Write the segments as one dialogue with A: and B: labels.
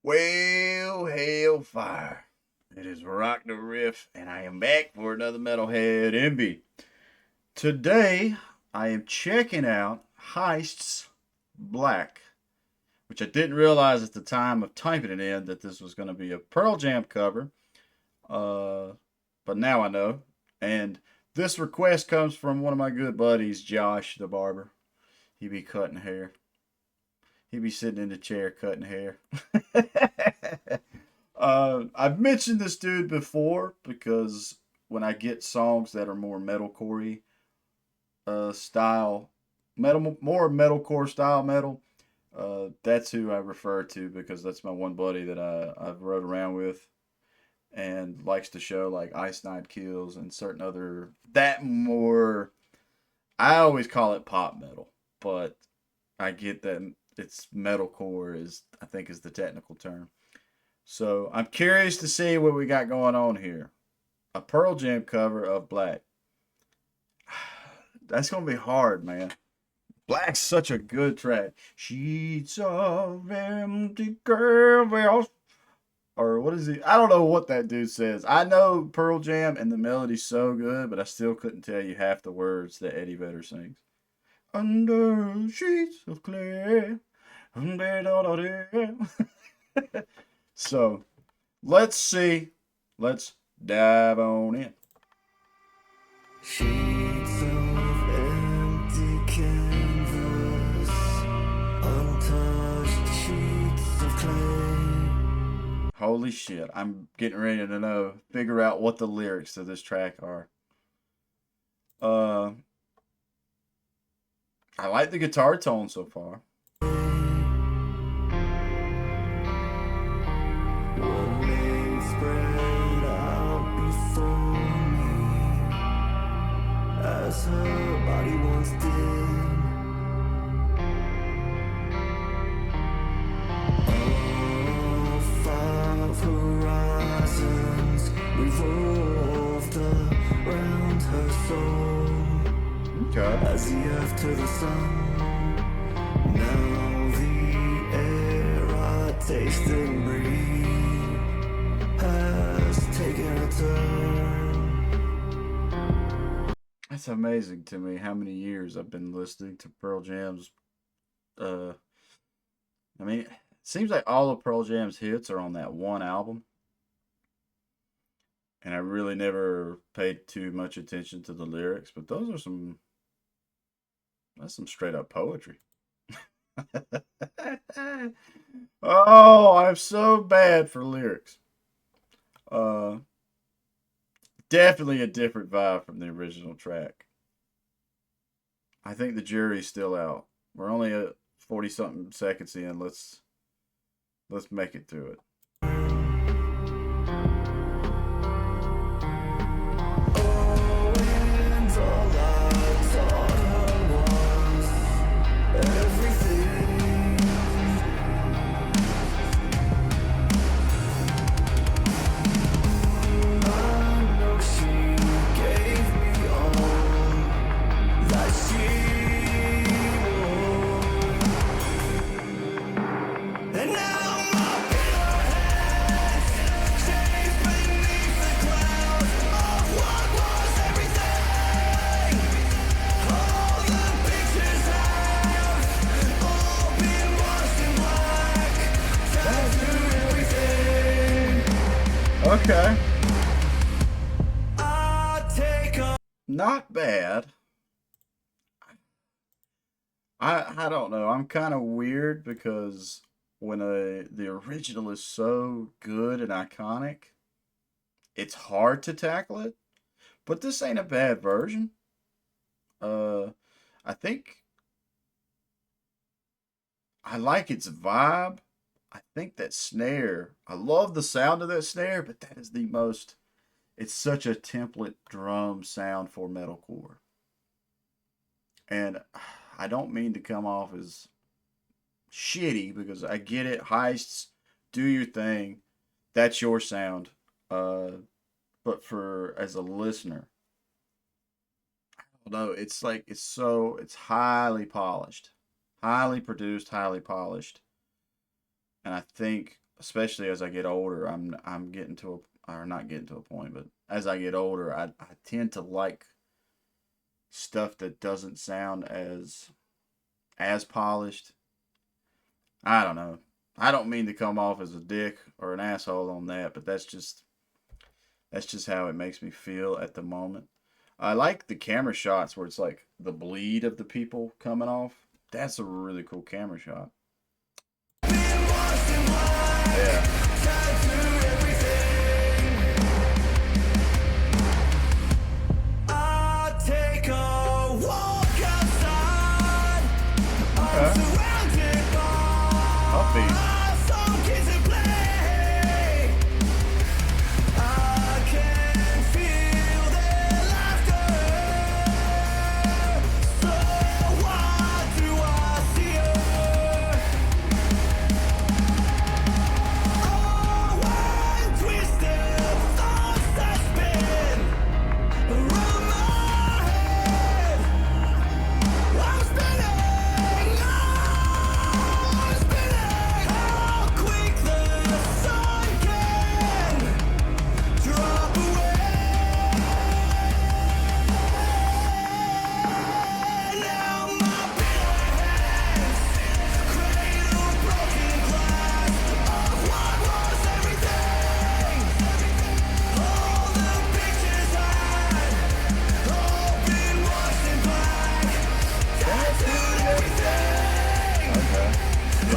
A: Well, hellfire. It is RockdaRiff, and I am back for another Metalhead Envy. Today, I am checking out Heists Black, which I didn't realize at the time of typing it in that this was going to be a Pearl Jam cover. Uh, but now I know. And this request comes from one of my good buddies, Josh the barber. He be cutting hair. He be sitting in the chair cutting hair. I've mentioned this dude before because when I get songs that are more metalcore style, more metalcore style metal, that's who I refer to because that's my one buddy that I've rode around with and likes to show like Ice Nine Kills and certain other that more. I always call it pop metal, but I get that it's metalcore is I think is the technical term. So I'm curious to see what we got going on here. A Pearl Jam cover of Black. That's gonna be hard, man. Black's such a good track. Sheets of empty caravels. Or what is he? I don't know what that dude says. I know Pearl Jam and the melody's so good, but I still couldn't tell you half the words that Eddie Vedder sings. Under sheets of clay. So let's see. Let's dive on in.
B: Sheets of empty canvas, untouched sheets of clay.
A: Holy shit. I'm getting ready to figure out what the lyrics to this track are. I like the guitar tone so far.
B: One leg spread out before me, as her body once did. All five horizons revolved around her soul.
A: Okay.
B: As the earth to the sun, now the air I taste and breathe has taken a turn.
A: That's amazing to me how many years I've been listening to Pearl Jam's. I mean, it seems like all of Pearl Jam's hits are on that one album. And I really never paid too much attention to the lyrics, but that's some straight up poetry. Oh, I'm so bad for lyrics. Uh, Definitely a different vibe from the original track. I think the jury's still out. We're only at 40 something seconds in. Let's make it through it.
B: Oh, and all I taught her was everything. I know she gave me all that she wore. And now I'm up in her hands, safe beneath the clouds of what was everything. All the pictures have all been washed in black, tattooed everything.
A: Okay.
B: I take a
A: Not bad. I don't know. I'm kind of weird because when the original is so good and iconic, it's hard to tackle it. But this ain't a bad version. Uh, I think I like its vibe. I think that snare. I love the sound of that snare, but that is the most. It's such a template drum sound for metalcore, and I don't mean to come off as shitty because I get it. Heists, do your thing. That's your sound. Uh, but for as a listener, I don't know. It's like it's highly polished, highly produced, highly polished, and I think especially as I get older, I'm getting to a, or not getting to a point, but as I get older, I tend to like stuff that doesn't sound as polished. I don't know. I don't mean to come off as a dick or an asshole on that, but that's just how it makes me feel at the moment. I like the camera shots where it's like the bleed of the people coming off. That's a really cool camera shot. Yeah. Upbeat.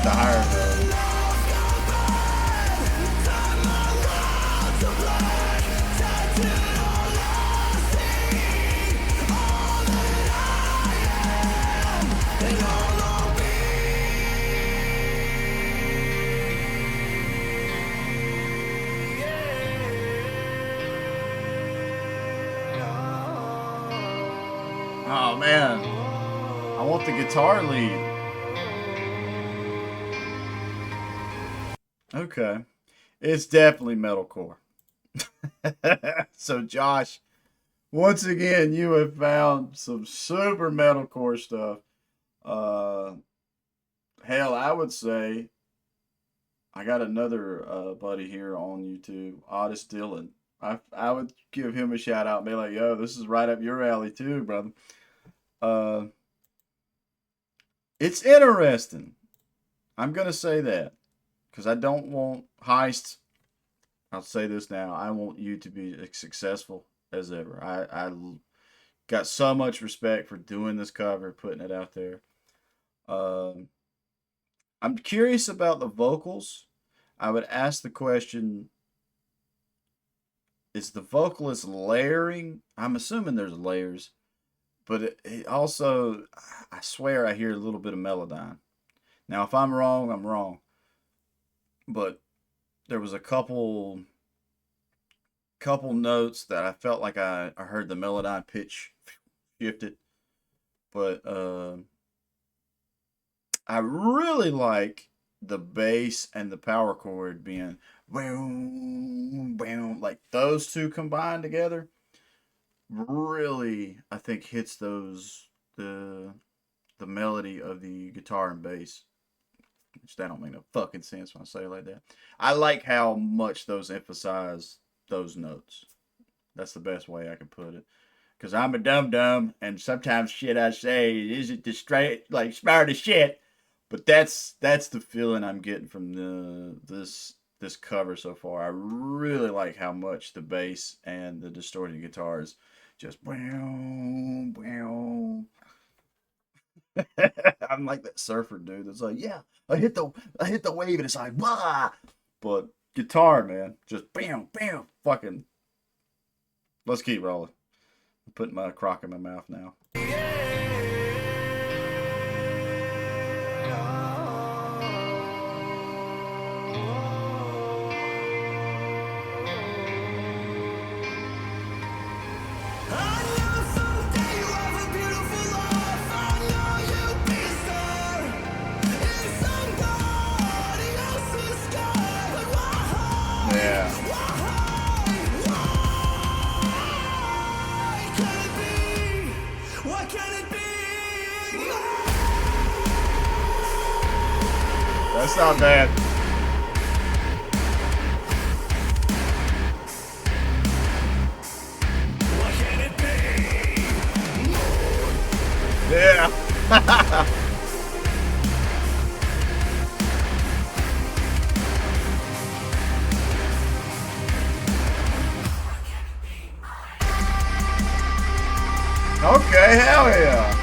A: The higher note. Oh man, I want the guitar lead. Okay. It's definitely metalcore. So, Josh, once again, you have found some super metalcore stuff. Uh, Hell, I would say I got another buddy here on YouTube, Otis Dylan. I would give him a shout out and be like, yo, this is right up your alley, too, brother. Uh, it's interesting. I'm going to say that because I don't want Heists. I'll say this now. I want you to be as successful as ever. I got so much respect for doing this cover, putting it out there. I'm curious about the vocals. I would ask the question, is the vocalist layering? I'm assuming there's layers, but it also, I swear I hear a little bit of Melodyne. Now, if I'm wrong, I'm wrong. But there was a couple notes that I felt like I heard the Melodyne pitch shifted. But I really like the bass and the power chord being boom, boom, like those two combined together. Really, I think hits the melody of the guitar and bass. Which that don't make no fucking sense when I say it like that. I like how much those emphasize those notes. That's the best way I can put it. Because I'm a dum dum, and sometimes shit I say isn't the straight like smart as shit. But that's the feeling I'm getting from this cover so far. I really like how much the bass and the distorted guitars just boom, boom. I'm like that surfer dude that's like, yeah, I hit the wave and it's like, blah. But guitar, man, just bam, bam, fucking. Let's keep rolling. I'm putting my crock in my mouth now. That's not bad. Okay, hell yeah.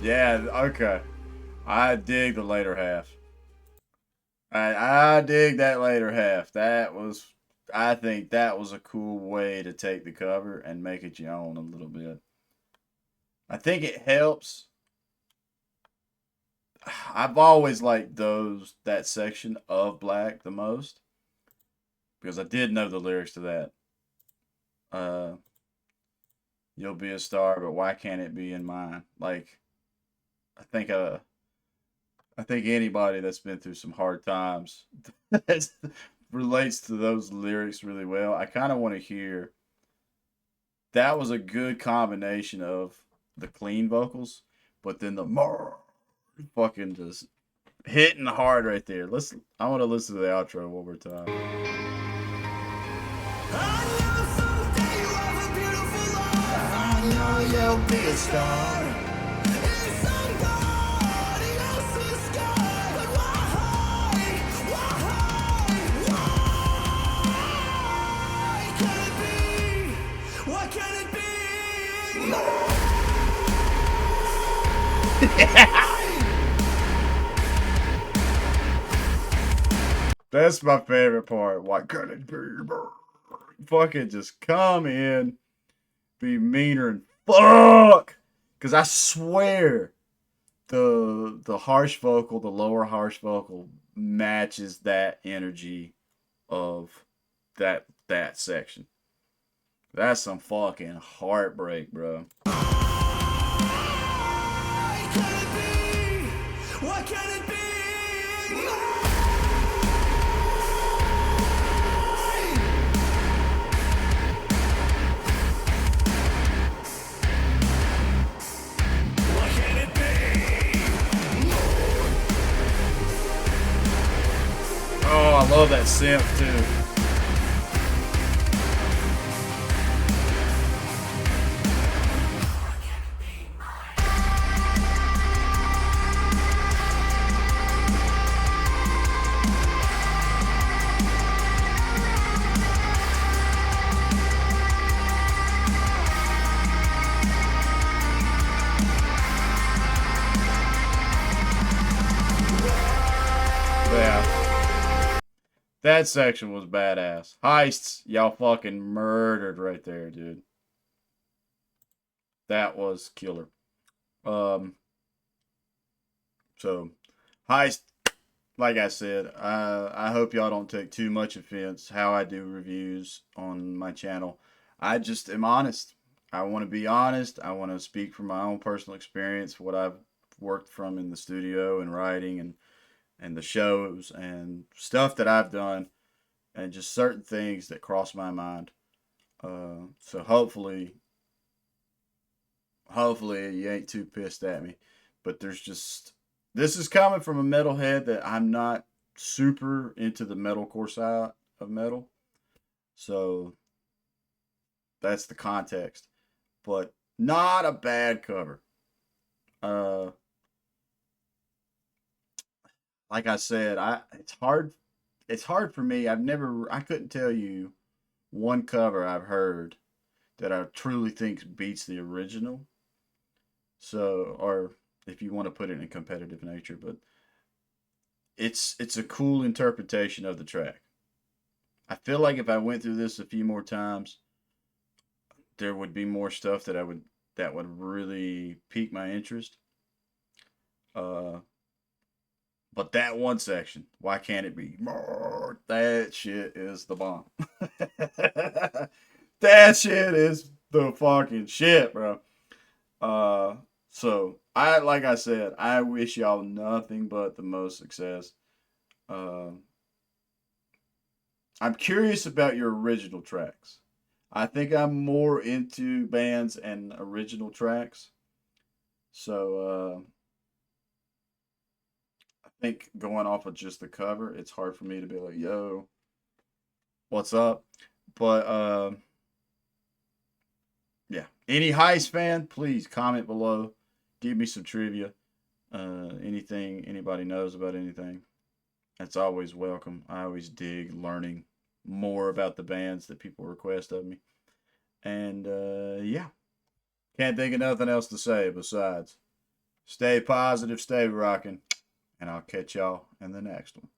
A: Yeah, okay. I dig the later half. I dig that later half. I think that was a cool way to take the cover and make it your own a little bit. I think it helps. I've always liked that section of Black the most because I did know the lyrics to that. Uh, You'll be a star, but why can't it be in mine? Like, I think uh, I think anybody that's been through some hard times relates to those lyrics really well. I kind of want to hear. That was a good combination of the clean vocals, but then the more fucking just hitting hard right there. I want to listen to the outro one more time.
B: I know you'll be a star. What can it be?
A: That's my favorite part. Why can't it be? Fucking just come in, be meaner and fuck. Cause I swear the harsh vocal, the lower harsh vocal matches that energy of that section. That's some fucking heartbreak, bro.
B: What can it be? What can it be?
A: Oh, I love that synth too. Yeah. That section was badass. Heists, y'all fucking murdered right there, dude. That was killer. Um, so Heist, like I said, I hope y'all don't take too much offense how I do reviews on my channel. I just am honest. I want to be honest. I want to speak from my own personal experience, what I've worked from in the studio and writing and the shows and stuff that I've done and just certain things that cross my mind. So hopefully you ain't too pissed at me. But this is coming from a metalhead that I'm not super into the metalcore side of metal. So that's the context. But not a bad cover. Uh like I said, I it's hard for me. I couldn't tell you one cover I've heard that I truly think beats the original. So, or if you want to put it in competitive nature, but it's a cool interpretation of the track. I feel like if I went through this a few more times, there would be more stuff that would really pique my interest. Uh, But that one section, why can't it be more? That shit is the bomb. That shit is the fucking shit, bro. So like I said, I wish y'all nothing but the most success. I'm curious about your original tracks. I think I'm more into bands and original tracks. So I think going off of just the cover, it's hard for me to be like, yo, what's up? But yeah. Any Heist fan, please comment below. Give me some trivia. Anything anybody knows about anything. That's always welcome. I always dig learning more about the bands that people request of me. And yeah. Can't think of nothing else to say besides stay positive, stay rocking, and I'll catch y'all in the next one.